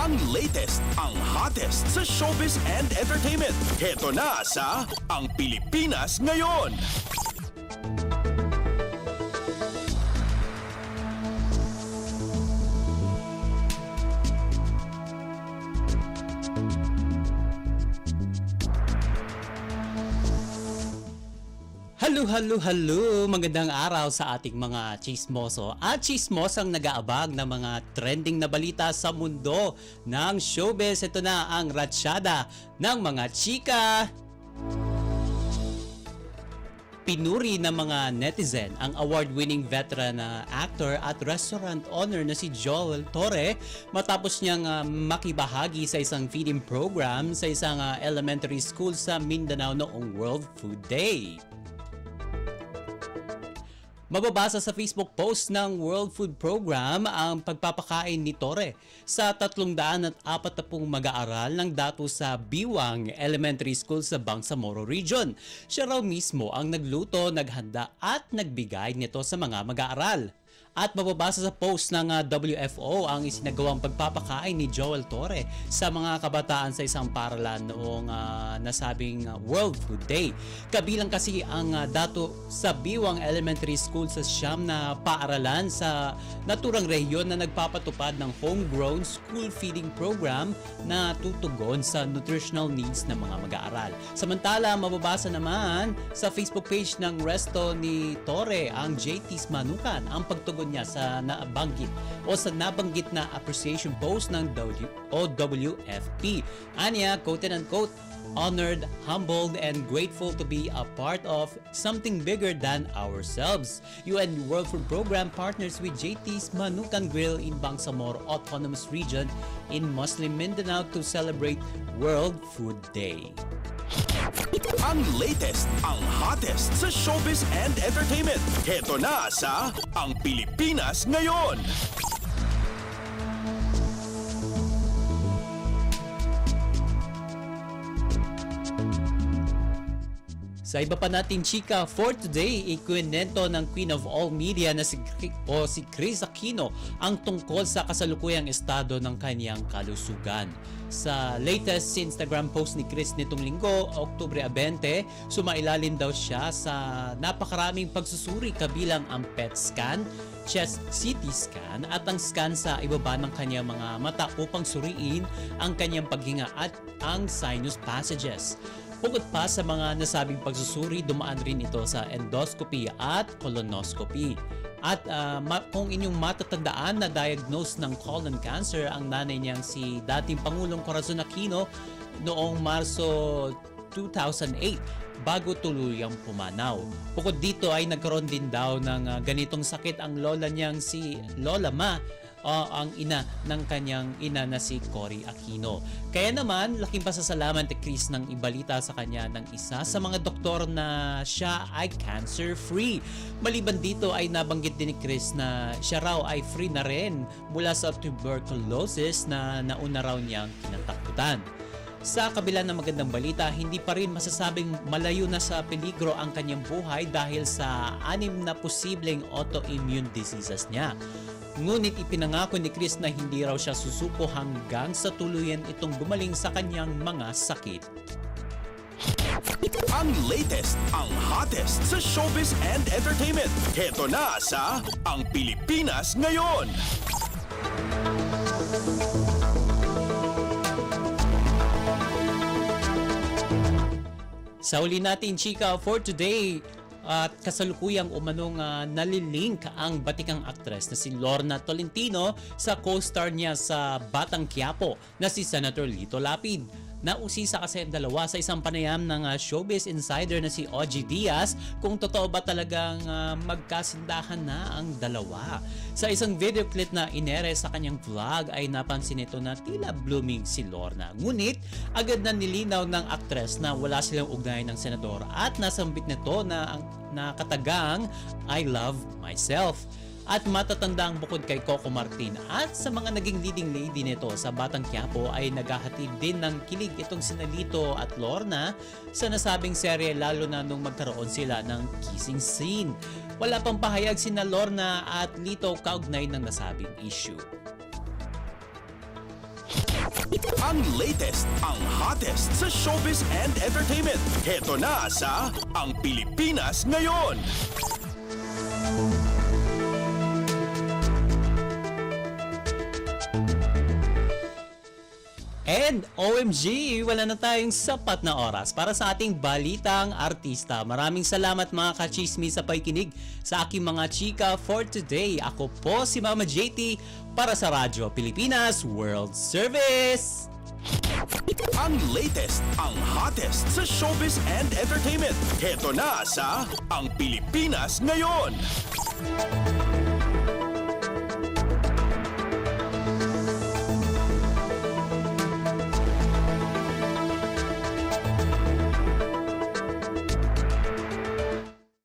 Ang latest, ang hottest sa showbiz and entertainment. Heto na sa Ang Pilipinas Ngayon. Hello! Magandang araw sa ating mga chismoso at chismosang nag-aabag ng mga trending na balita sa mundo ng showbiz. Ito na ang ratsyada ng mga chika. Pinuri ng mga netizen ang award-winning veteran na actor at restaurant owner na si Joel Torre matapos niyang makibahagi sa isang feeding program sa isang elementary school sa Mindanao noong World Food Day. Mababasa sa Facebook post ng World Food Program ang pagpapakain ni Torre sa 340 mag-aaral ng dato sa Biwang Elementary School sa Bangsamoro Region. Siya raw mismo ang nagluto, naghanda at nagbigay nito sa mga mag-aaral. At mababasa sa post ng WFO ang isinagawang pagpapakain ni Joel Torre sa mga kabataan sa isang paaralan noong nasabing World Food Day. Kabilang kasi ang dato sa Biwang Elementary School sa siyam na paaralan sa naturang rehiyon na nagpapatupad ng homegrown school feeding program na tutugon sa nutritional needs ng mga mag-aaral. Samantala, mababasa naman sa Facebook page ng resto ni Torre ang JT's Manukan ang pagtugon niya sa nabanggit o sa nabanggit na appreciation post ng WFP. Anya, quote and unquote, honored, humbled, and grateful to be a part of something bigger than ourselves. UN World Food Program partners with JT's Manukan Grill in Bangsamoro Autonomous Region in Muslim Mindanao to celebrate World Food Day. Ang latest, ang hottest sa showbiz and entertainment. Heto na sa Ang Pilipinas Ngayon. Sa iba pa nating chika for today, ikwento ng Queen of All Media na si Kris Aquino ang tungkol sa kasalukuyang estado ng kanyang kalusugan. Sa latest Instagram post ni Kris nitong linggo, Oktubre 20, sumailalim daw siya sa napakaraming pagsusuri kabilang ang PET scan, chest CT scan at ang scan sa ibaba ng kanyang mga mata upang suriin ang kanyang paghinga at ang sinus passages. Bukod pa sa mga nasabing pagsusuri, dumaan rin ito sa endoscopy at colonoscopy. At kung inyong matatandaan na diagnose ng colon cancer ang nanay niyang si dating Pangulong Corazon Aquino noong Marso 2008 bago tuluyang pumanaw. Bukod dito ay nagkaroon din daw ng ganitong sakit ang lola niyang si Lola Ma, ang ina ng kanyang ina na si Cory Aquino. Kaya naman, laking pasasalamat ni Kris nang ibalita sa kanya ng isa sa mga doktor na siya ay cancer-free. Maliban dito ay nabanggit din ni Kris na siya raw ay free na rin mula sa tuberculosis na nauna raw niyang kinatakutan. Sa kabila ng magandang balita, hindi pa rin masasabing malayo na sa peligro ang kanyang buhay dahil sa 6 na posibleng autoimmune diseases niya. Ngunit ipinangako ni Kris na hindi raw siya susuko hanggang sa tuluyan itong gumaling sa kanyang mga sakit. Ang latest, ang hottest sa showbiz and entertainment. Heto na sa Ang Pilipinas Ngayon. Sa uli natin chika for today, at kasalukuyang umanong nalilink ang batikang aktres na si Lorna Tolentino sa co-star niya sa Batang Quiapo na si Senator Lito Lapid. Nausisa kasi ang dalawa sa isang panayam ng showbiz insider na si OG Diaz kung totoo ba talagang magkasindahan na ang dalawa. Sa isang video clip na inere sa kanyang vlog ay napansin nito na tila blooming si Lorna. Ngunit agad na nilinaw ng aktres na wala silang ugnayan ng senador at nasambit nito na katagang I love myself. At matatanda ang bukod kay Coco Martin at sa mga naging leading lady nito sa Batang Quiapo ay naghahatid din ng kilig itong sina Lito at Lorna sa nasabing serye lalo na nung magkaroon sila ng kissing scene. Wala pang pahayag sina Lorna at Lito kaugnay ng nasabing issue. Ang latest, ang hottest sa showbiz and entertainment. Heto na sa Ang Pilipinas Ngayon. And OMG, wala na tayong sapat na oras para sa ating balitang artista. Maraming salamat mga kachismis sa pakikinig sa aking mga chika for today. Ako po si Mama JT para sa Radyo Pilipinas World Service. Ang latest, ang hottest sa showbiz and entertainment. Heto na sa Ang Pilipinas Ngayon.